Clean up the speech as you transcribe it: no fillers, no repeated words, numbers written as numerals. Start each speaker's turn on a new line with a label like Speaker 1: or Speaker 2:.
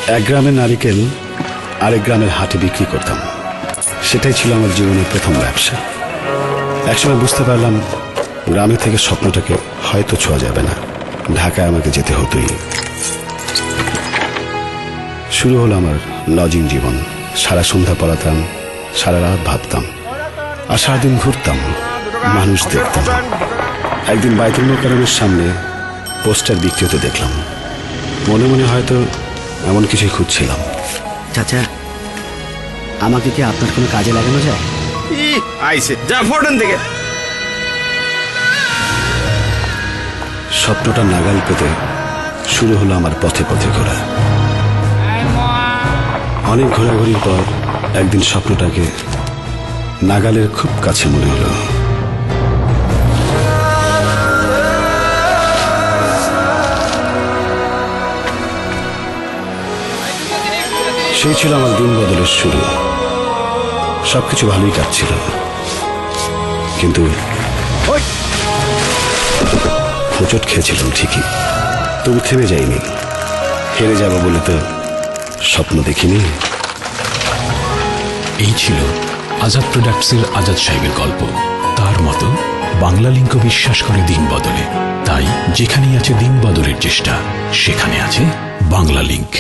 Speaker 1: এক গ্রামের নারিকেল আরেক গ্রামের হাটে বিক্রি করতাম। সেটাই ছিল আমার জীবনের প্রথম ব্যবসা। একসময় বুঝতে পারলাম গ্রামে থেকে স্বপ্নটাকে হয়তো ছোঁয়া যাবে না, ঢাকায় আমাকে যেতে হতোই। শুরু হলো আমার লজিং জীবন। সারা সন্ধ্যা পড়াতাম, সারা রাত ভাবতাম, আর সারাদিন ঘুরতাম, মানুষ দেখতাম। একদিন বাইতুল মোকাররমের সামনে পোস্টার বিক্রি হতে দেখলাম। মনে মনে হয়তো এমন কিছুই খুঁজছিলাম।
Speaker 2: চাচা, আমাকে কি আপনার কোনো কাজে লাগানো যায়?
Speaker 3: যা ফোর্টন থেকে।
Speaker 1: স্বপ্নটা নাগাল পেতে শুরু হলো আমার পথে পথে ঘোরা। অনেক ঘোরাঘুরির পর একদিন স্বপ্নটাকে নাগালের খুব কাছে মনে হলো। সেই ছিল আমার দিন বদলের শুরু। সবকিছু ভালোই কাটছিল, কিন্তু হোঁচট খেয়েছিলাম ঠিকই, তবু থেমে যাইনি। হেরে যাব বলে তো স্বপ্ন দেখিনি।
Speaker 4: এই ছিল আজাদ প্রোডাক্টসের আজাদ সাহেবের গল্প। তার মতো বাংলা লিংকও বিশ্বাস করে দিন বদলে। তাই যেখানেই আছে দিন বদলের চেষ্টা, সেখানে আছে বাংলা লিংক।